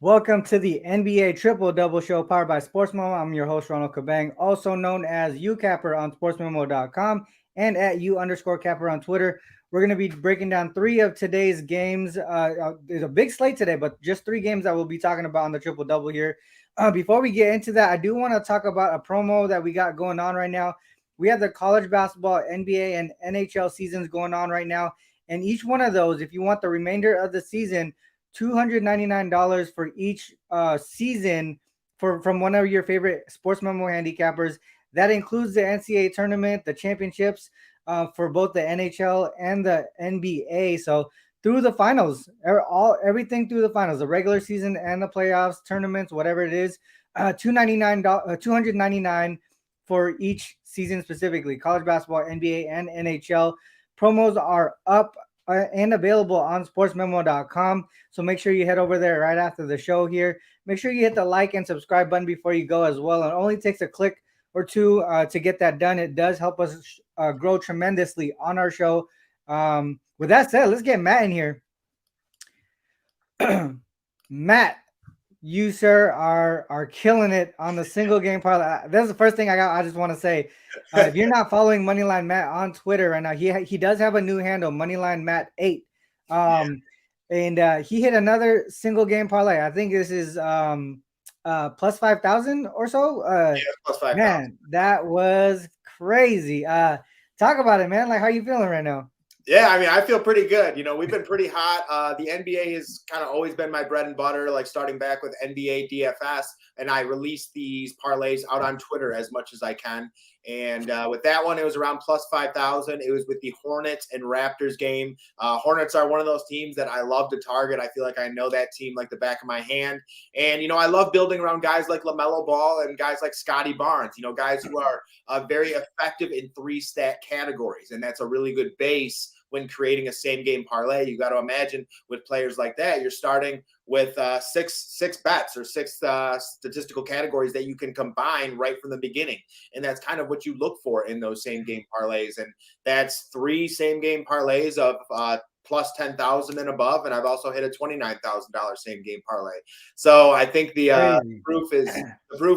Welcome to the NBA Triple Double Show powered by SportsMemo. I'm your host, Ronald Cabang, also known as UCapper on SportsMemo.com and at U_Capper on Twitter. We're going to be breaking down three of today's games. There's a big slate today, but just three games that we'll be talking about on the Triple Double here. Before we get into that, I do want to talk about a promo that we got going on right now. We have the college basketball, NBA, and NHL seasons going on right now. And each one of those, if you want the remainder of the season, $299 for each season from one of your favorite sports memo handicappers. That includes the NCAA tournament, the championships for both the NHL and the NBA. So through the finals, everything through the finals, the regular season and the playoffs, tournaments, whatever it is, $299 for each season specifically, college basketball, NBA, and NHL. Promos are up and available on sportsmemo.com. So make sure you head over there right after the show here. Make sure you hit the like and subscribe button before you go as well. It only takes a click or two to get that done. It does help us grow tremendously on our show. With that said, let's get Matt in here. Matt, you, sir, are killing it on the single game parlay. That's the first thing I just want to say. If you're not following Moneyline Matt on Twitter right now, he does have a new handle, Moneyline Matt 8. And he hit another single game parlay. I think this is plus 5,000 or so. Plus 5,000. Man, that was crazy. Talk about it, man. Like, how you feeling right now? Yeah, I mean, I feel pretty good. We've been pretty hot. The NBA has kind of always been my bread and butter, like starting back with NBA DFS. And I release these parlays out on Twitter as much as I can. And with that one, it was around plus 5,000. It was with the Hornets and Raptors game. Hornets are one of those teams that I love to target. I feel like I know that team like the back of my hand. And, I love building around guys like LaMelo Ball and guys like Scotty Barnes, guys who are very effective in three stat categories. And that's a really good base when creating a same game parlay. You got to imagine with players like that, you're starting with six bets or six statistical categories that you can combine right from the beginning. And that's kind of what you look for in those same game parlays. And that's three same game parlays of plus 10,000 and above. And I've also hit a $29,000 same game parlay. So I think the proof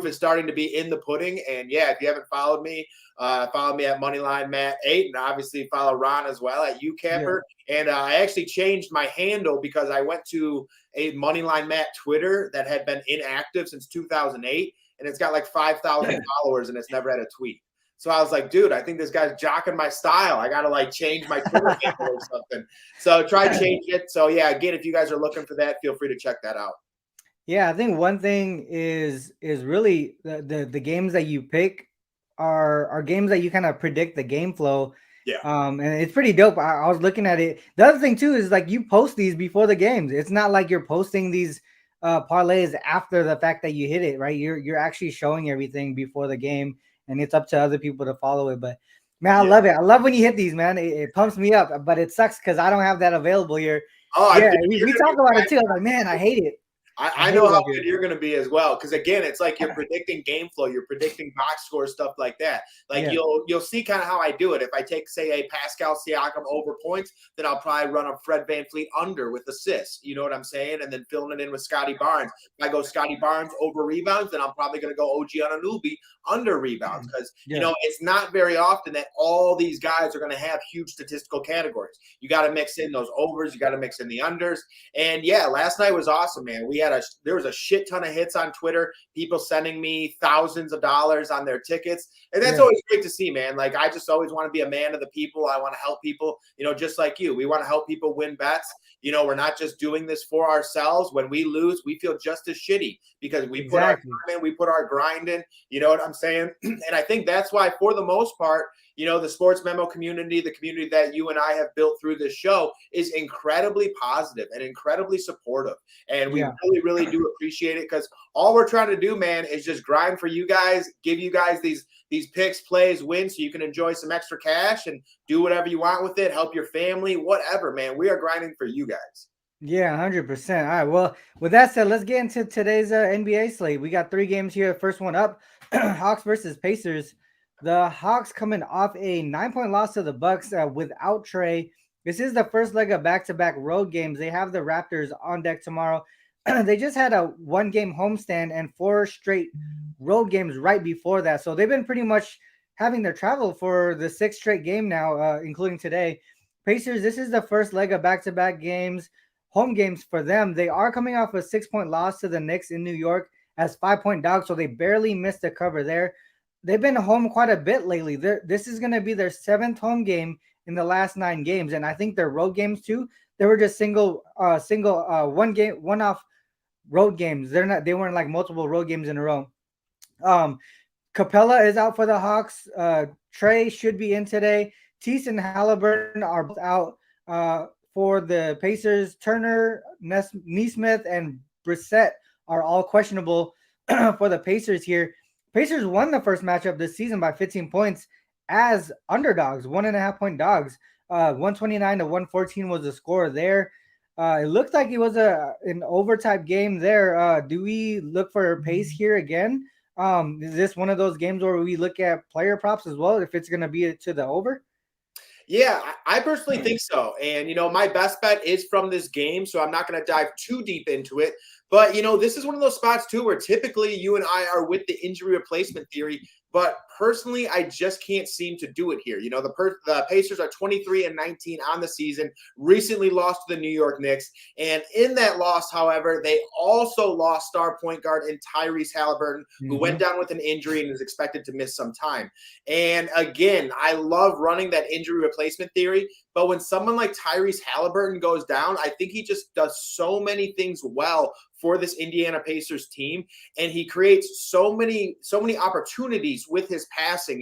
is starting to be in the pudding. And yeah, if you haven't followed me, follow me at Moneyline Matt 8, and obviously follow Ron as well at UCapper. Yeah. And I actually changed my handle because I went to a Moneyline Matt Twitter that had been inactive since 2008, and it's got like 5,000 followers, and it's never had a tweet. So I was like, dude, I think this guy's jocking my style. I got to like change my Twitter handle or something. So try change it. So yeah, again, if you guys are looking for that, feel free to check that out. Yeah, I think one thing is really the games that you pick are games that you kind of predict the game flow. Yeah. And it's pretty dope. I was looking at it. The other thing too is like you post these before the games. It's not like you're posting these parlays after the fact that you hit it, right? You're actually showing everything before the game, and it's up to other people to follow it. But man, I love it. I love when you hit these, man. It pumps me up, but it sucks because I don't have that available here. Oh, yeah, we talk about it too. I'm like, man, I hate it. I know how good you're going to be as well. Because again, it's like you're predicting game flow, you're predicting box score, stuff like that. Like you'll see kind of how I do it. If I take, say, a Pascal Siakam over points, then I'll probably run a Fred VanVleet under with assists. You know what I'm saying? And then filling it in with Scotty Barnes. If I go Scotty Barnes over rebounds, then I'm probably going to go OG Anunoby under rebounds. Because, it's not very often that all these guys are going to have huge statistical categories. You got to mix in those overs. You got to mix in the unders. And, yeah, last night was awesome, man. There was a shit ton of hits on Twitter, people sending me thousands of dollars on their tickets. And that's always great to see, man. Like, I just always want to be a man of the people. I want to help people, just like you. We want to help people win bets. We're not just doing this for ourselves. When we lose, we feel just as shitty because we put our time in, we put our grind in. You know what I'm saying? And I think that's why, for the most part, the Sports Memo community, the community that you and I have built through this show, is incredibly positive and incredibly supportive. And we really, really do appreciate it because all we're trying to do, man, is just grind for you guys, give you guys these picks, plays, wins so you can enjoy some extra cash and do whatever you want with it, help your family, whatever, man. We are grinding for you guys. Yeah, 100%. All right. Well, with that said, let's get into today's NBA slate. We got three games here. First one up, Hawks versus Pacers. The Hawks coming off a 9-point loss to the Bucks without Trey. This is the first leg of back-to-back road games. They have the Raptors on deck tomorrow. they just had a 1-game homestand and 4 straight road games right before that. So they've been pretty much having their travel for the 6th straight game now, including today. Pacers, this is the first leg of back-to-back games, home games for them. They are coming off a 6-point loss to the Knicks in New York as 5-point dogs, so they barely missed a cover there. They've been home quite a bit lately. This is going to be their 7th home game in the last 9 games, and I think their road games too. They were just single one-off road games. They weren't like multiple road games in a row. Capella is out for the Hawks. Trey should be in today. Tease and Halliburton are both out for the Pacers. Turner, Nesmith, and Brissett are all questionable for the Pacers here. Pacers won the first matchup this season by 15 points as underdogs, 1.5-point dogs. 129 to 114 was the score there. It looked like it was an overtime game there. Do we look for a pace here again? Is this one of those games where we look at player props as well if it's going to be to the over? Yeah, I personally think so. And, my best bet is from this game, so I'm not going to dive too deep into it. But, this is one of those spots, too, where typically you and I are with the injury replacement theory. But personally, I just can't seem to do it here. The Pacers are 23-19 on the season, recently lost to the New York Knicks. And in that loss, however, they also lost star point guard and Tyrese Halliburton, who went down with an injury and is expected to miss some time. And again, I love running that injury replacement theory. But when someone like Tyrese Halliburton goes down, I think he just does so many things well for this Indiana Pacers team. And he creates so many opportunities with his passing.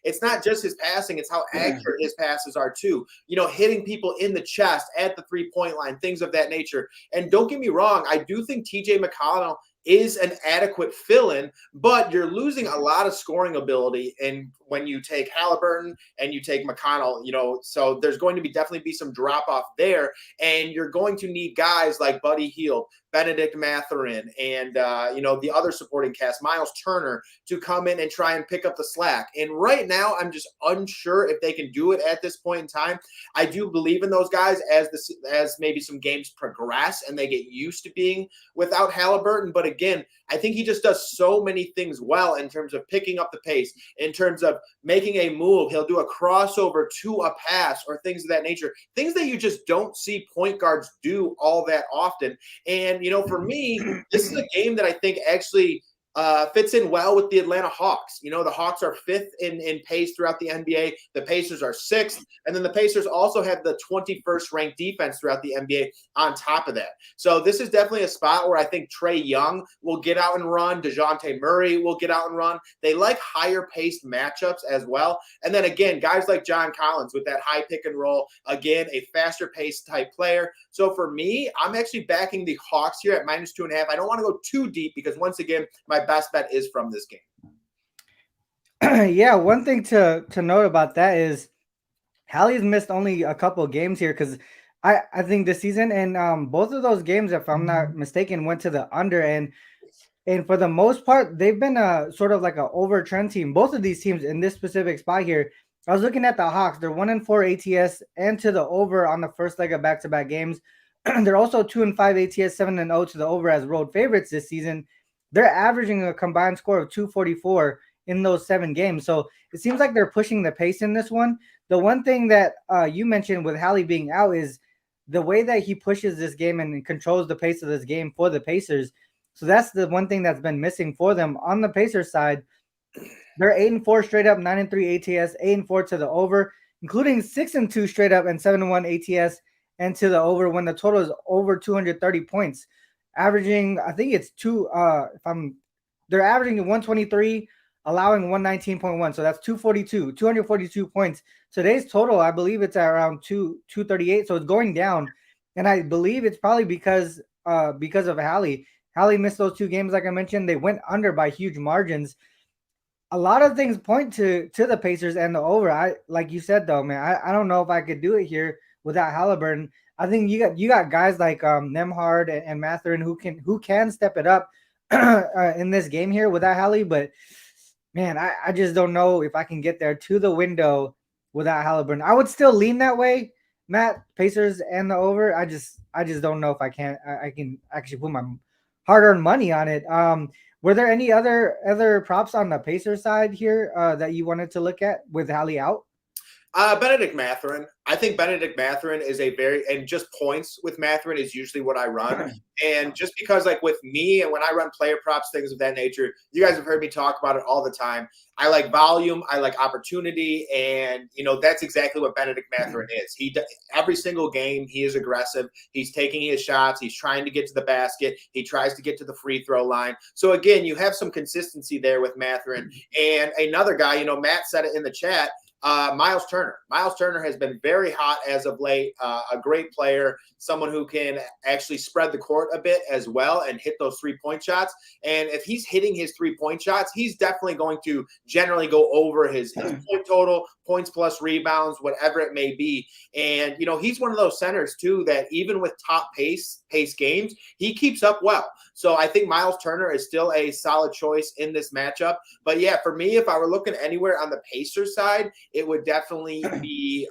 It's not just his passing, it's how accurate his passes are too. Hitting people in the chest at the 3-point line, things of that nature. And don't get me wrong, I do think TJ McConnell is an adequate fill-in, but you're losing a lot of scoring ability. And when you take Halliburton and you take McConnell, so there's going to definitely be some drop-off there. And you're going to need guys like Buddy Hield, Benedict Mathurin, and, the other supporting cast, Miles Turner, to come in and try and pick up the slack. And right now, I'm just unsure if they can do it at this point in time. I do believe in those guys as maybe some games progress and they get used to being without Halliburton. But again, I think he just does so many things well in terms of picking up the pace, in terms of making a move. He'll do a crossover to a pass or things of that nature, things that you just don't see point guards do all that often. And, for me, this is a game that I think actually fits in well with the Atlanta Hawks. The Hawks are 5th in pace throughout the NBA. The Pacers are 6th. And then the Pacers also have the 21st ranked defense throughout the NBA on top of that. So this is definitely a spot where I think Trae Young will get out and run. DeJounte Murray will get out and run. They like higher paced matchups as well. And then again, guys like John Collins with that high pick and roll, again, a faster paced type player. So for me, I'm actually backing the Hawks here at -2.5. I don't want to go too deep because once again, my best bet is from this game. Yeah, one thing to note about that is Hallie's missed only a couple of games here because I think this season, and both of those games, if I'm not mistaken, went to the under, and for the most part, they've been a sort of like an over trend team. Both of these teams in this specific spot here. I was looking at the Hawks. They're 1-4 ATS and to the over on the first leg of back-to-back games. They're also 2-5 ATS, 7-0 to the over as road favorites this season. They're averaging a combined score of 244 in those 7 games. So it seems like they're pushing the pace in this one. The one thing that you mentioned with Hallie being out is the way that he pushes this game and controls the pace of this game for the Pacers. So that's the one thing that's been missing for them. On the Pacers side, they're 8-4 straight up, 9-3 ATS, 8-4 to the over, including 6-2 straight up and 7-1 ATS and to the over when the total is over 230 points. Averaging, I think it's they're averaging 123, allowing 119.1. So that's 242 points. Today's total, I believe it's at around 238. So it's going down. And I believe it's probably because of Hallie. Hallie missed those 2 games, like I mentioned. They went under by huge margins. A lot of things point to the Pacers and the over. Like you said, though, man, I don't know if I could do it here without Halliburton. I think you got guys like Nembhard and Mathurin who can step it up in this game here without Hallie. But man, I just don't know if I can get there to the window without Halliburton. I would still lean that way, Matt, Pacers and the over. I just don't know if I can actually put hard-earned money on it. Were there any other props on the Pacers side here that you wanted to look at with Hallie out? Benedict Mathurin. I think Benedict Mathurin is and just points with Mathurin is usually what I run. And just because, like with me, and when I run player props, things of that nature, you guys have heard me talk about it all the time. I like volume, I like opportunity, and that's exactly what Benedict Mathurin is. Every single game he is aggressive. He's taking his shots. He's trying to get to the basket. He tries to get to the free throw line. So again, you have some consistency there with Mathurin. And another guy, Matt said it in the chat. Miles Turner. Miles Turner has been very hot as of late. A great player, someone who can actually spread the court a bit as well and hit those 3-point shots. And if he's hitting his 3-point shots, he's definitely going to generally go over his point total, points plus rebounds, whatever it may be. And he's one of those centers too that even with top pace games, he keeps up well. So I think Miles Turner is still a solid choice in this matchup. But yeah, for me, if I were looking anywhere on the Pacers side, it would definitely be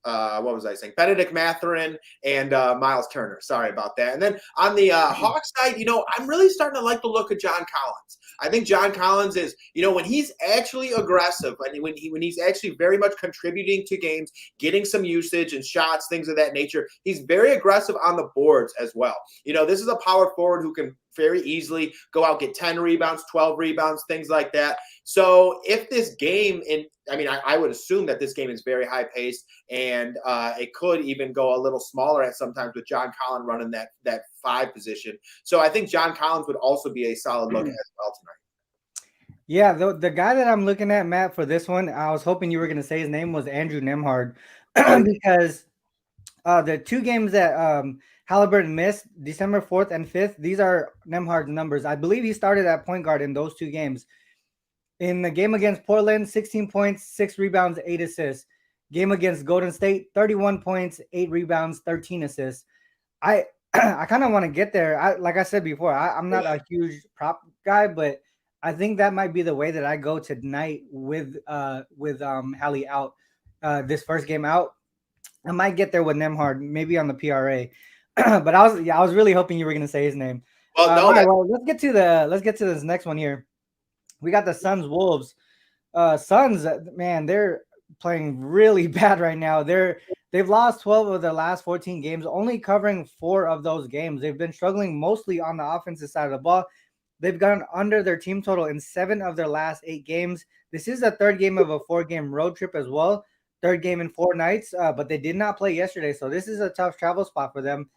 what was I saying? Benedict Mathurin and Miles Turner. Sorry about that. And then on the Hawks side, I'm really starting to like the look of John Collins. I think John Collins is, when he's actually aggressive and when he's actually very much contributing to games, getting some usage and shots, things of that nature, he's very aggressive on the boards as well. This is a power forward who can very easily go out, get 10 rebounds, 12 rebounds, things like that. So if this game, I would assume that this game is very high paced and it could even go a little smaller at sometimes with John Collins running that 5 position. So I think John Collins would also be a solid look as well tonight. Yeah, the guy that I'm looking at, Matt, for this one, I was hoping you were going to say his name was Andrew Nembhard because the 2 games that Halliburton missed, December 4th and 5th, these are Nembhard's numbers. I believe he started at point guard in those 2 games. In the game against Portland, 16 points, 6 rebounds, 8 assists. Game against Golden State, 31 points, 8 rebounds, 13 assists. I kind of want to get there. Like I said before, I'm not a huge prop guy, but I think that might be the way that I go tonight with Hallie out. This first game out, I might get there with Nembhard, maybe on the PRA. But I was really hoping you were going to say his name. Well, let's get to this next one here. We got the Suns Wolves. Suns, man, they're playing really bad right now. They've lost 12 of their last 14 games, only covering 4 of those games. They've been struggling mostly on the offensive side of the ball. They've gone under their team total in 7 of their last 8 games. This is the 3rd game of a 4-game road trip as well. 3rd game in 4 nights, but they did not play yesterday. So this is a tough travel spot for them.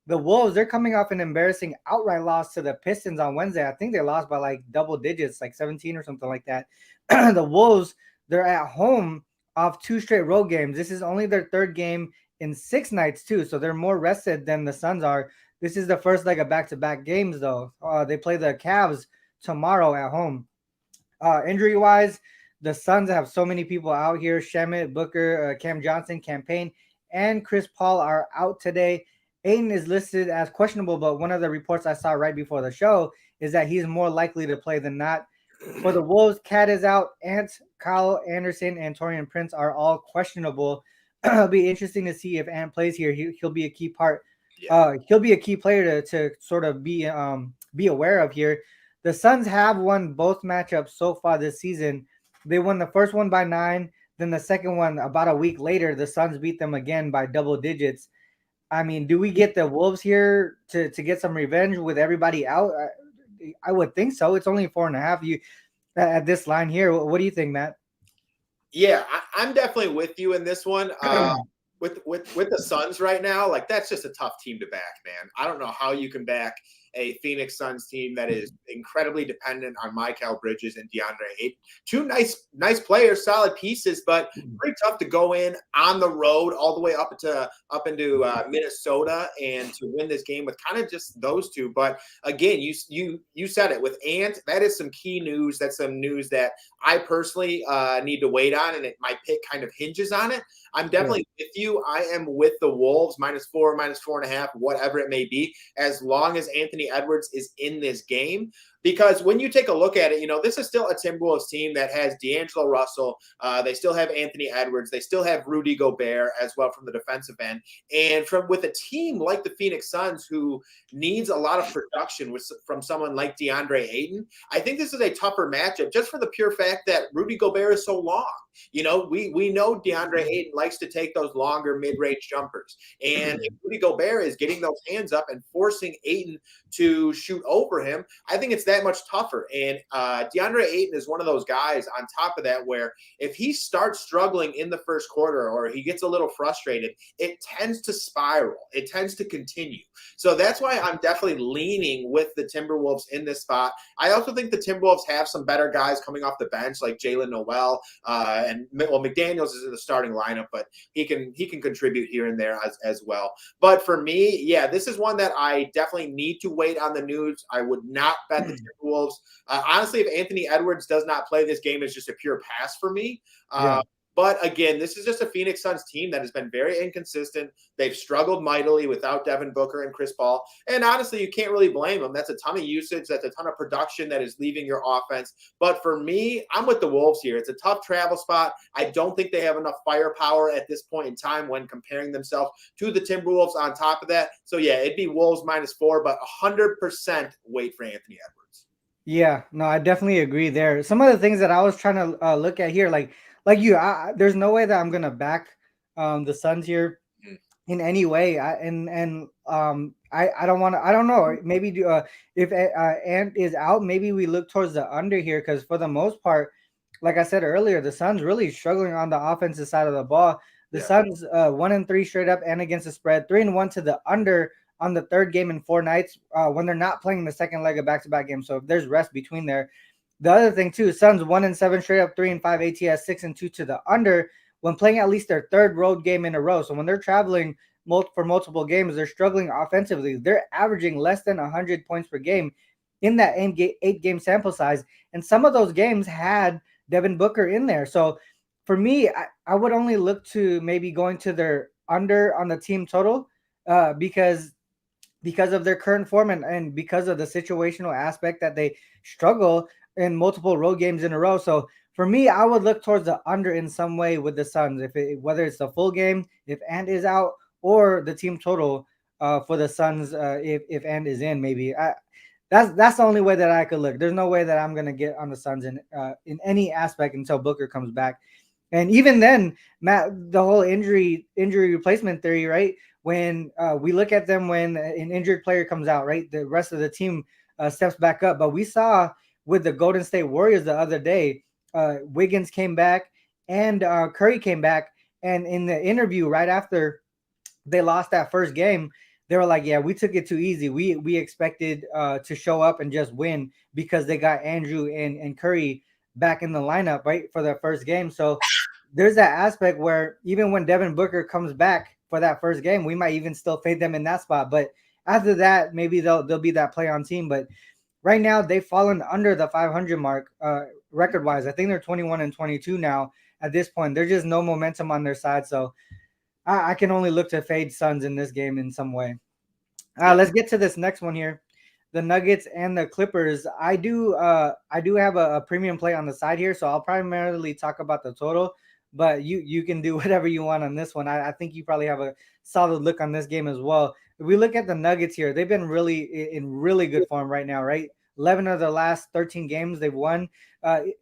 The Wolves, they're coming off an embarrassing outright loss to the Pistons on Wednesday. I think they lost by like double digits, like 17 or something like that. The Wolves, they're at home off 2 straight road games. This is only their 3rd game in 6 nights too. So they're more rested than the Suns are. This is the first leg of back-to-back games though. They play the Cavs tomorrow at home. Injury-wise, the Suns have so many people out here. Shamet, Booker, Cam Johnson, Campaign, and Chris Paul are out today. Ayton is listed as questionable, but one of the reports I saw right before the show is that he's more likely to play than not. For the Wolves, Cat is out. Ant, Kyle Anderson, and Taurean Prince are all questionable. It'll be interesting to see if Ant plays here. He'll be a key part. He'll be a key player to sort of be aware of here. The Suns have won both matchups so far this season. They won the first one by 9. Then the second one, about a week later, the Suns beat them again by double digits. I mean, do we get the Wolves here to get some revenge with everybody out? I would think so. It's only 4.5. You at this line here. What do you think, Matt? Yeah, I'm definitely with you in this one. With the Suns right now, like that's just a tough team to back, man. I don't know how you can back a Phoenix Suns team that is incredibly dependent on Mikal Bridges and DeAndre Ayton. 2 nice players, solid pieces, but pretty tough to go in on the road all the way up into Minnesota and to win this game with kind of just those 2. But again, you said it with Ant. That is some key news. That's some news that I personally need to wait on, and my pick kind of hinges on it. I'm definitely with you. I am with the Wolves, -4, -4.5, whatever it may be, as long as Anthony Edwards is in this game. because when you take a look at it, this is still a Timberwolves team that has D'Angelo Russell. They still have Anthony Edwards. They still have Rudy Gobert as well from the defensive end. And with a team like the Phoenix Suns, who needs a lot of production from someone like DeAndre Ayton, I think this is a tougher matchup just for the pure fact that Rudy Gobert is so long. We know DeAndre Ayton likes to take those longer mid-range jumpers. And if Rudy Gobert is getting those hands up and forcing Ayton to shoot over him, I think it's that much tougher. And DeAndre Ayton is one of those guys on top of that where if he starts struggling in the first quarter or he gets a little frustrated, it tends to spiral. It tends to continue. So that's why I'm definitely leaning with the Timberwolves in this spot. I also think the Timberwolves have some better guys coming off the bench like Jalen Noel, and McDaniels is in the starting lineup, but he can contribute here and there as well. But for me, yeah, this is one that I definitely need to wait on the news. I would not bet the Timberwolves. Honestly, if Anthony Edwards does not play, this game is just a pure pass for me. But again, this is just a Phoenix Suns team that has been very inconsistent. They've struggled mightily without Devin Booker and Chris Paul. And honestly, you can't really blame them. That's a ton of usage. That's a ton of production that is leaving your offense. But for me, I'm with the Wolves here. It's a tough travel spot. I don't think they have enough firepower at this point in time when comparing themselves to the Timberwolves on top of that. So yeah, it'd be Wolves -4, but 100% wait for Anthony Edwards. Yeah, no, I definitely agree there. Some of the things that I was trying to look at here, like you, there's no way that I'm gonna back the Suns here in any way. I don't want to. I don't know. Maybe if Ant is out, maybe we look towards the under here because for the most part, like I said earlier, the Suns really struggling on the offensive side of the ball. The Suns 1-3 straight up and against the spread, 3-1 to the under on the third game in 4 nights when they're not playing the second leg of back-to-back games. So if there's rest between there. The other thing too, Suns 1-7 straight up, 3-5 ATS, 6-2 to the under when playing at least their third road game in a row. So when they're traveling for multiple games, they're struggling offensively. They're averaging less than 100 points per game in that 8-game sample size. And some of those games had Devin Booker in there. So for me, I would only look to maybe going to their under on the team total because of their current form and because of the situational aspect that they struggle in multiple road games in a row. So for me, I would look towards the under in some way with the Suns, whether it's the full game, if Ant is out, or the team total for the Suns if Ant is in. Maybe that's the only way that I could look. There's no way that I'm gonna get on the Suns in any aspect until Booker comes back. And even then, Matt, the whole injury replacement theory, right? When we look at them when an injured player comes out, right, the rest of the team steps back up. But we saw with the Golden State Warriors the other day, Wiggins came back and Curry came back. And in the interview right after they lost that first game, they were like, yeah, we took it too easy. We expected to show up and just win because they got Andrew and Curry back in the lineup, right, for their first game. So there's that aspect where even when Devin Booker comes back for that first game, we might even still fade them in that spot. But after that, maybe they'll be that play on team. But right now, they've fallen under the 500 mark record-wise. I think they're 21-22 now at this point. There's just no momentum on their side. So I can only look to fade Suns in this game in some way. Let's get to this next one here. The Nuggets and the Clippers. I do have a premium play on the side here, so I'll primarily talk about the total. But you can do whatever you want on this one. I think you probably have a solid look on this game as well. If we look at the Nuggets here, they've been in really good form right now, right? 11 of the last 13 games they've won.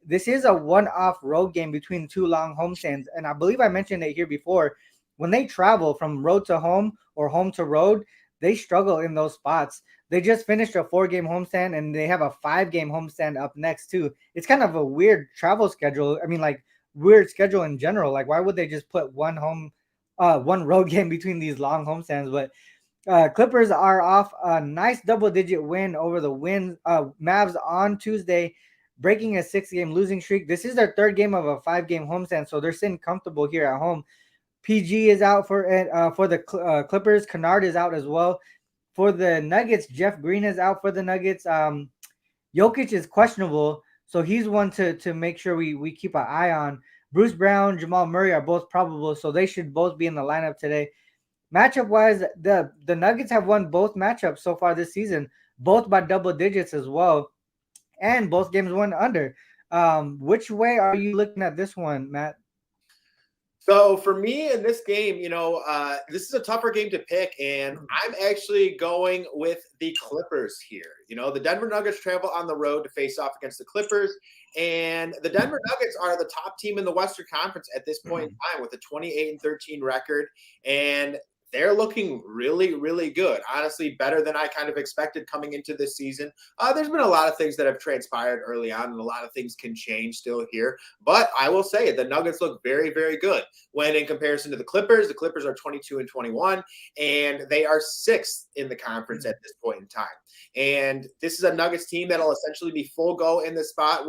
This is a one-off road game between two long homestands, and I believe I mentioned it here before. When they travel from road to home or home to road, they struggle in those spots. They just finished a 4-game homestand, and they have a 5-game homestand up next too. It's kind of a weird travel schedule. I mean, like, weird schedule in general. Like, why would they just put one road game between these long homestands? But Clippers are off a nice double-digit win over the Mavs on Tuesday, breaking a 6-game losing streak. This is their 3rd game of a 5-game homestand, so they're sitting comfortable here at home. PG is out for the Clippers. Kennard is out as well. For the Nuggets, Jeff Green is out for the Nuggets. Jokic is questionable, so he's one to make sure we keep an eye on. Bruce Brown, Jamal Murray are both probable, so they should both be in the lineup today. Matchup-wise, the Nuggets have won both matchups so far this season, both by double digits as well. and both games went under. Which way are you looking at this one, Matt? So for me in this game, this is a tougher game to pick, and I'm actually going with the Clippers here. The Denver Nuggets travel on the road to face off against the Clippers, and the Denver Nuggets are the top team in the Western Conference at this point in time with a 28-13 record, and they're looking really, really good. Honestly, better than I kind of expected coming into this season. There's been a lot of things that have transpired early on, and a lot of things can change still here. But I will say the Nuggets look very, very good when in comparison to the Clippers. The Clippers are 22-21, and they are sixth in the conference at this point in time. And this is a Nuggets team that'll essentially be full go in the spot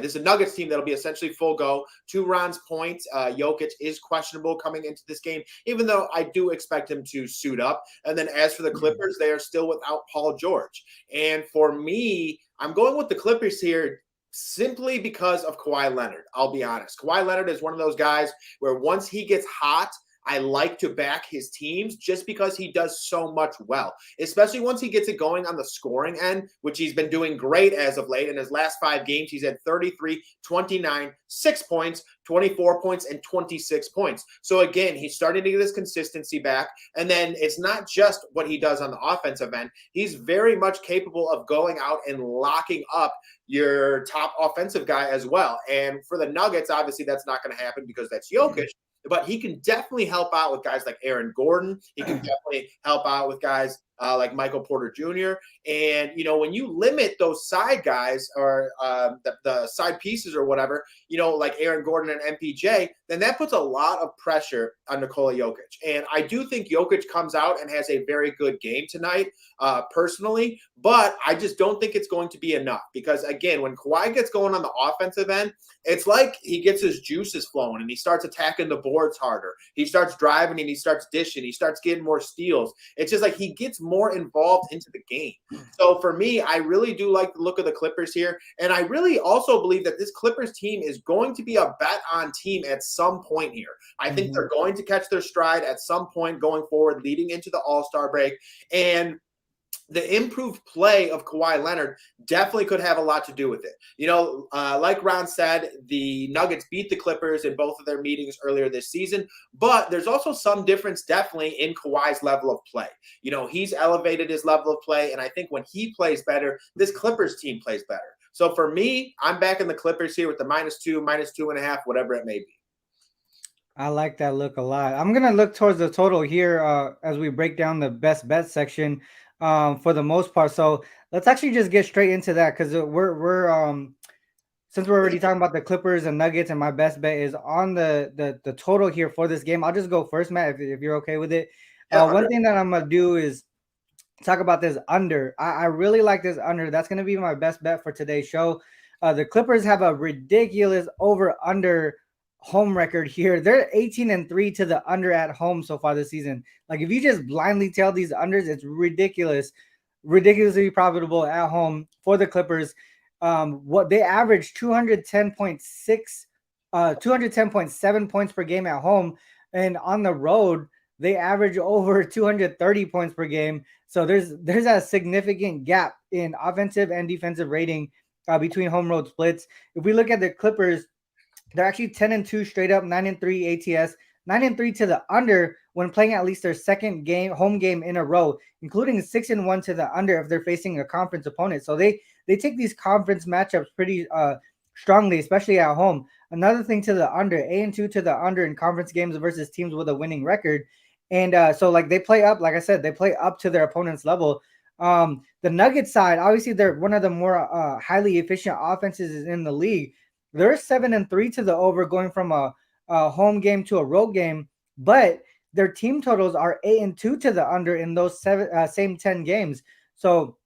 this is a Nuggets team that'll be essentially full go. To Ron's point, Jokic is questionable coming into this game, even though I do expect him to suit up. And then as for the Clippers, they are still without Paul George. And for me, I'm going with the Clippers here simply because of Kawhi Leonard. I'll be honest. Kawhi Leonard is one of those guys where once he gets hot, I like to back his teams just because he does so much well, especially once he gets it going on the scoring end, which he's been doing great as of late. In his last 5 games, he's had 33, 29, 6 points, 24 points, and 26 points. So again, he's starting to get his consistency back. And then it's not just what he does on the offensive end. He's very much capable of going out and locking up your top offensive guy as well. And for the Nuggets, obviously that's not going to happen because that's Jokic. But he can definitely help out with guys like Aaron Gordon. He can definitely help out with guys like Michael Porter Jr. And, when you limit those side guys or the side pieces or whatever, like Aaron Gordon and MPJ, then that puts a lot of pressure on Nikola Jokic. And I do think Jokic comes out and has a very good game tonight, personally, but I just don't think it's going to be enough because, again, when Kawhi gets going on the offensive end, it's like he gets his juices flowing and he starts attacking the boards harder. He starts driving and he starts dishing. He starts getting more steals. It's just like he gets more involved into the game. So for me, I really do like the look of the Clippers here. And I really also believe that this Clippers team is going to be a bet on team at some point here. I think they're going to catch their stride at some point going forward, leading into the All-Star break. And the improved play of Kawhi Leonard definitely could have a lot to do with it. Like Ron said, the Nuggets beat the Clippers in both of their meetings earlier this season, but there's also some difference definitely in Kawhi's level of play. He's elevated his level of play, and I think when he plays better, this Clippers team plays better. So for me, I'm backing the Clippers here with the -2, -2.5, whatever it may be. I like that look a lot. I'm gonna look towards the total here as we break down the best bet section for the most part. So let's actually just get straight into that because we're since we're already talking about the Clippers and Nuggets, and my best bet is on the total here for this game. I'll just go first, Matt, if you're okay with it. One thing that I'm gonna do is talk about this under. I really like this under. That's gonna be my best bet for today's show. The Clippers have a ridiculous over/under home record here. They're 18-3 to the under at home so far this season. Like if you just blindly tail these unders, it's ridiculously profitable at home for the Clippers. What they average 210.7 points per game at home, and on the road they average over 230 points per game. So there's a significant gap in offensive and defensive rating between home road splits. If we look at the Clippers, they're actually 10-2 straight up, 9-3 ATS, 9-3 to the under when playing at least their second home game in a row, including 6-1 to the under if they're facing a conference opponent. So they take these conference matchups pretty strongly, especially at home. Another thing to the under, 8-2 to the under in conference games versus teams with a winning record. And so like they play up, like I said, they play up to their opponent's level. The Nuggets side, obviously they're one of the more highly efficient offenses in the league. They're 7-3 to the over, going from a home game to a road game, but their team totals are 8-2 to the under in those same 10 games. So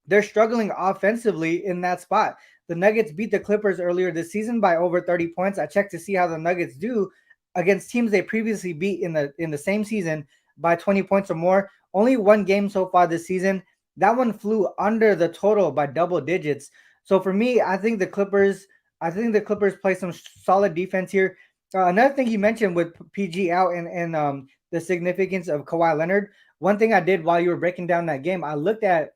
they're struggling offensively in that spot. The Nuggets beat the Clippers earlier this season by over 30 points. I checked to see how the Nuggets do against teams they previously beat in the same season by 20 points or more. Only one game so far this season. That one flew under the total by double digits. So for me, I think the Clippers play some solid defense here. Another thing you mentioned with PG out and the significance of Kawhi Leonard. One thing I did while you were breaking down that game, I looked at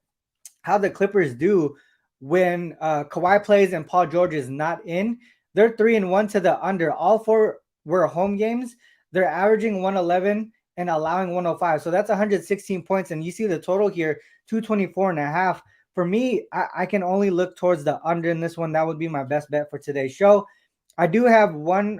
how the Clippers do when Kawhi plays and Paul George is not in. They're 3-1 to the under. All four were home games. They're averaging 111 and allowing 105. So that's 116 points. And you see the total here, 224.5. For me, I can only look towards the under in this one. That would be my best bet for today's show. I do have one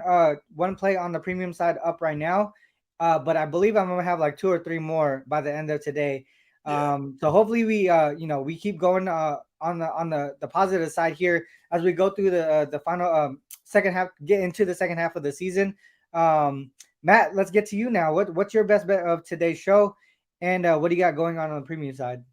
play on the premium side up right now, but I believe I'm gonna have like 2 or 3 more by the end of today. So hopefully we keep going on the positive side here as we go through the final second half, get into the second half of the season. Matt, let's get to you now. What's your best bet of today's show, and what do you got going on the premium side?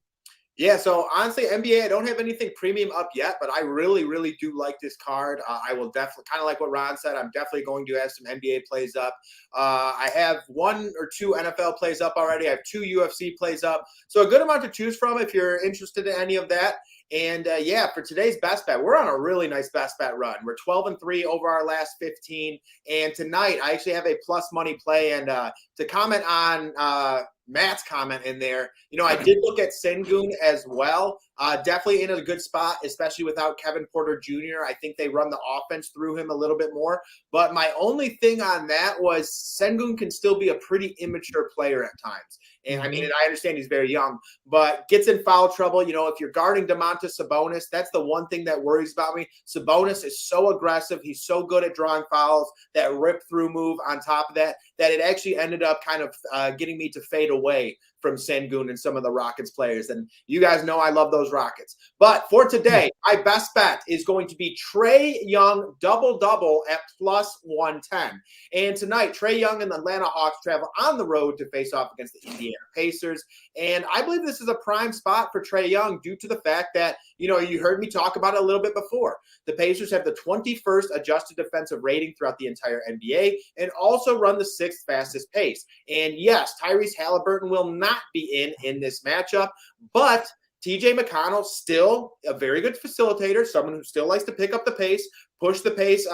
Yeah, so honestly, NBA, I don't have anything premium up yet, but I really, really do like this card. I will definitely, kind of like what Ron said, I'm definitely going to have some NBA plays up. I have 1 or 2 NFL plays up already. I have 2 UFC plays up. So a good amount to choose from if you're interested in any of that. And for today's best bet, we're on a really nice best bet run. We're 12-3 over our last 15. And tonight, I actually have a plus money play. And to comment on Matt's comment in there, I did look at Sengun as well. Definitely in a good spot, especially without Kevin Porter Jr. I think they run the offense through him a little bit more. But my only thing on that was Sengun can still be a pretty immature player at times. And I mean, I understand he's very young, but gets in foul trouble. If you're guarding Domantas Sabonis, that's the one thing that worries about me. Sabonis is so aggressive. He's so good at drawing fouls, that rip through move on top of that it actually ended up kind of getting me to fade away from Sengun and some of the Rockets players. And you guys know I love those Rockets. But for today, my best bet is going to be Trae Young double-double at plus 110. And tonight, Trae Young and the Atlanta Hawks travel on the road to face off against the Indiana Pacers. And I believe this is a prime spot for Trae Young due to the fact that, you heard me talk about it a little bit before. The Pacers have the 21st adjusted defensive rating throughout the entire NBA and also run the 6th fastest pace. And yes, Tyrese Halliburton will not be in this matchup, but TJ McConnell, still a very good facilitator, someone who still likes to pick up the pace, push the pace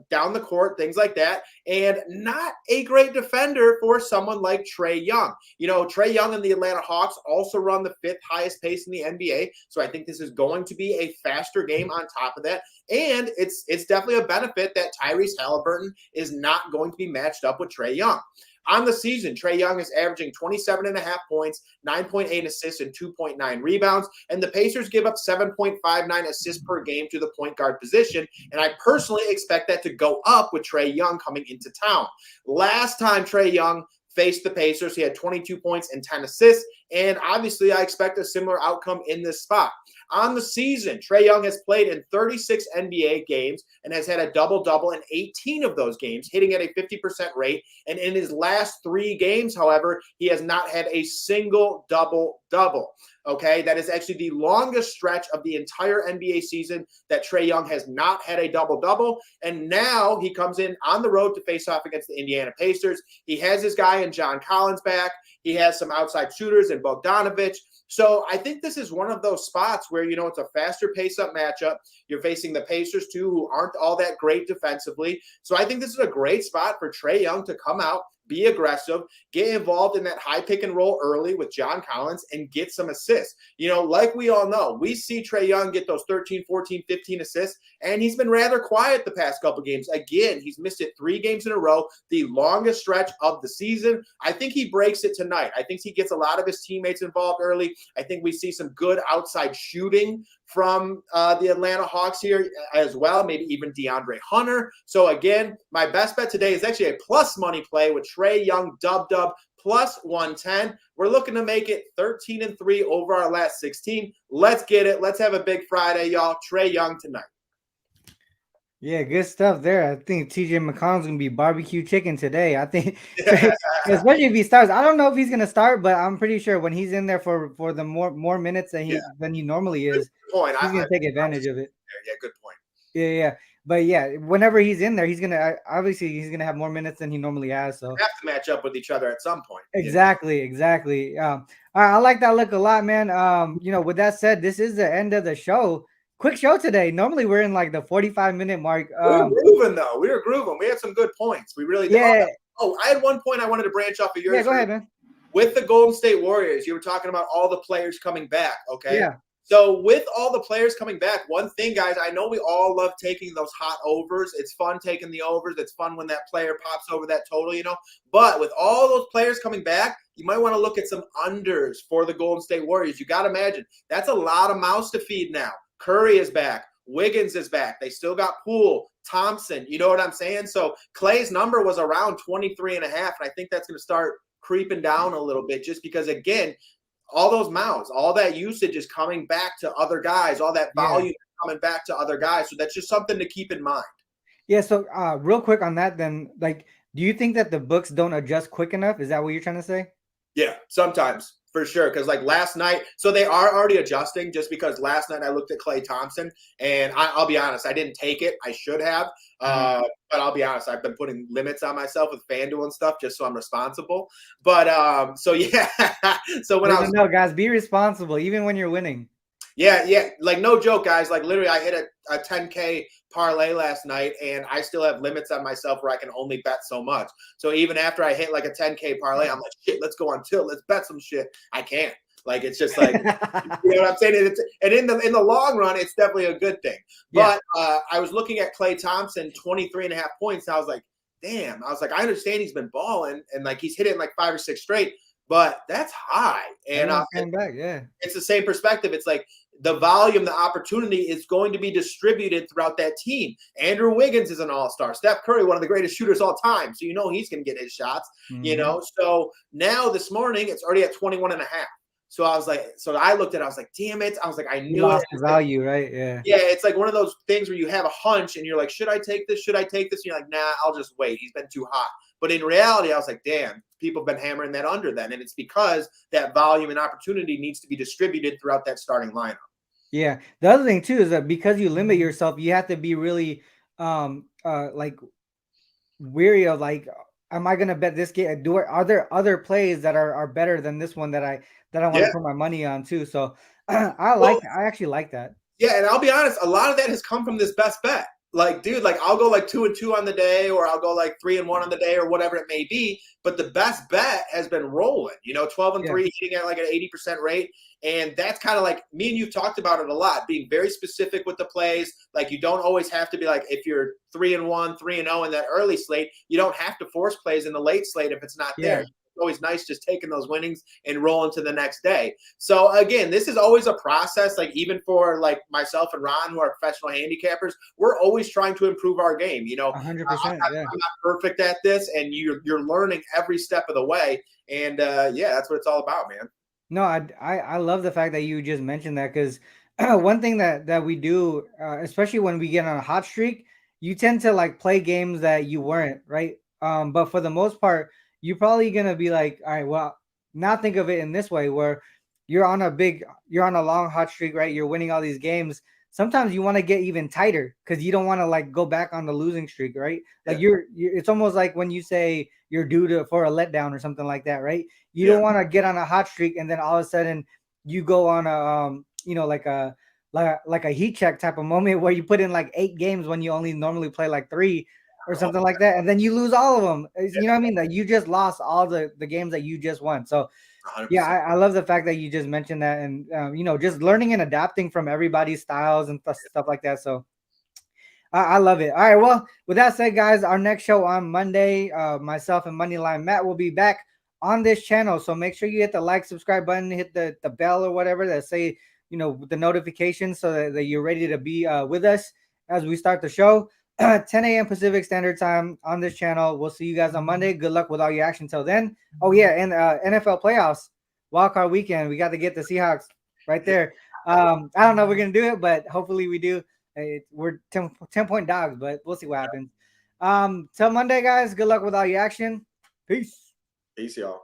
down the court, things like that, and not a great defender for someone like Trae Young. Trae Young and the Atlanta Hawks also run the 5th highest pace in the NBA, so I think this is going to be a faster game on top of that, and it's definitely a benefit that Tyrese Halliburton is not going to be matched up with Trae Young. On the season, Trae Young is averaging 27.5 points, 9.8 assists, and 2.9 rebounds. And the Pacers give up 7.59 assists per game to the point guard position. And I personally expect that to go up with Trae Young coming into town. Last time Trae Young faced the Pacers, he had 22 points and 10 assists. And obviously, I expect a similar outcome in this spot. On the season, Trae Young has played in 36 NBA games and has had a double-double in 18 of those games, hitting at a 50% rate. And in his last 3 games, however, he has not had a single double-double. Okay, that is actually the longest stretch of the entire NBA season that Trae Young has not had a double-double. And now he comes in on the road to face off against the Indiana Pacers. He has his guy in John Collins back. He has some outside shooters in Bogdanovich. So I think this is one of those spots where, it's a faster pace-up matchup. You're facing the Pacers, too, who aren't all that great defensively. So I think this is a great spot for Trae Young to come out, be aggressive, get involved in that high pick and roll early with John Collins, and get some assists. Like we all know, we see Trae Young get those 13, 14, 15 assists, and he's been rather quiet the past couple games. Again, he's missed it 3 games in a row, the longest stretch of the season. I think he breaks it tonight. I think he gets a lot of his teammates involved early. I think we see some good outside shooting from the Atlanta Hawks here as well, maybe even DeAndre Hunter. So again, my best bet today is actually a plus money play with Trae Young dub plus 110. We're looking to make it 13-3 over our last 16. Let's get it. Let's have a big Friday, y'all. Trae Young tonight. Yeah, good stuff there. I think TJ McConnell's gonna be barbecue chicken today. I think, especially if he starts. I don't know if he's gonna start, but I'm pretty sure when he's in there for the more minutes than he normally is, he's gonna take advantage of it. Yeah, good point. Yeah. But yeah, whenever he's in there, he's gonna have more minutes than he normally has. So they have to match up with each other at some point. Exactly. I like that look a lot, man. With that said, this is the end of the show. Quick show today. Normally we're in like the 45-minute mark. We were grooving. We had some good points. We really did. Yeah. Oh, I had one point I wanted to branch off of yours. Yeah, go ahead, man. With the Golden State Warriors, you were talking about all the players coming back, okay? Yeah. So with all the players coming back, one thing, guys, I know we all love taking those hot overs. It's fun taking the overs. It's fun when that player pops over that total, But with all those players coming back, you might want to look at some unders for the Golden State Warriors. You got to imagine that's a lot of mouths to feed now. Curry is back. Wiggins is back. They still got Poole, Thompson. You know what I'm saying? So Clay's number was around 23.5, and I think that's going to start creeping down a little bit just because, again, all those mouths, all that usage is coming back to other guys, all that volume coming back to other guys. So that's just something to keep in mind. Yeah. So real quick on that, then, like, do you think that the books don't adjust quick enough? Is that what you're trying to say? Yeah, sometimes. For sure, because like last night, so they are already adjusting just because last night I looked at Klay Thompson, and I'll be honest, I didn't take it. I should have, but I'll be honest, I've been putting limits on myself with FanDuel and stuff just so I'm responsible. But so yeah, so when no, guys, be responsible even when you're winning. Yeah, like no joke, guys. Like literally, I hit a 10K parlay last night, and I still have limits on myself where I can only bet so much. So even after I hit like a 10K parlay, I'm like, shit, let's go on tilt, let's bet some shit. I can't. Like it's just like, you know what I'm saying? And in the long run, it's definitely a good thing. But I was looking at Klay Thompson, 23.5 points. And I was like, damn. I was like, I understand he's been balling, and like he's hitting like 5 or 6 straight. But that's high. And it's the same perspective. It's like the volume, the opportunity is going to be distributed throughout that team. Andrew Wiggins is an all-star. Steph Curry, one of the greatest shooters all time. So he's going to get his shots, So now this morning, it's already at 21.5. So I was like, I looked at it, I was like, damn it. I was like, I knew you lost the value, right? Yeah. Yeah, it's like one of those things where you have a hunch and you're like, should I take this? Should I take this? And you're like, nah, I'll just wait. He's been too hot. But in reality, I was like, damn, people have been hammering that under then. And it's because that volume and opportunity needs to be distributed throughout that starting lineup. Yeah. The other thing too is that because you limit yourself, you have to be really like weary of like, am I gonna bet this game? Are there other plays that are better than this one that I want to put my money on too? So I actually like that. Yeah, and I'll be honest, a lot of that has come from this best bet. Like, dude, like I'll go like 2-2 on the day, or I'll go like 3-1 on the day, or whatever it may be. But the best bet has been rolling, 12-3, hitting at like an 80% rate. And that's kind of like me and you've talked about it a lot, being very specific with the plays. Like you don't always have to be like, if you're 3-1, 3-0 in that early slate, you don't have to force plays in the late slate if it's not there. It's always nice just taking those winnings and rolling to the next day. So again, this is always a process. Like even for like myself and Ron, who are professional handicappers, we're always trying to improve our game. 100%. I'm not perfect at this, and you're learning every step of the way. And that's what it's all about, man. No, I love the fact that you just mentioned that, because one thing that we do, especially when we get on a hot streak, you tend to like play games that you weren't, right? But for the most part, you're probably gonna be like, all right, well, now think of it in this way, where you're on a long hot streak, right? You're winning all these games. Sometimes you want to get even tighter because you don't want to like go back on the losing streak, right? Like it's almost like when you say you're due for a letdown or something like that, right? You don't want to get on a hot streak and then all of a sudden you go on a like a heat check type of moment where you put in like 8 games when you only normally play like 3 or something like that, and then you lose all of them. You know what I mean? Like you just lost all the games that you just won. So 100%. yeah, I love the fact that you just mentioned that, and just learning and adapting from everybody's styles and stuff like that. So I love it. All right, well, with that said, guys, our next show on Monday, myself and Moneyline Matt will be back on this channel. So make sure you hit the like, subscribe button, hit the bell or whatever that say, the notifications so that you're ready to be with us as we start the show. 10 a.m. Pacific Standard Time on this channel. We'll see you guys on Monday. Good luck with all your action till then. Oh, yeah, and NFL playoffs, wildcard weekend. We got to get the Seahawks right there. I don't know if we're going to do it, but hopefully we do. We're 10-point dogs, but we'll see what happens. Till Monday, guys. Good luck with all your action. Peace. Peace, y'all.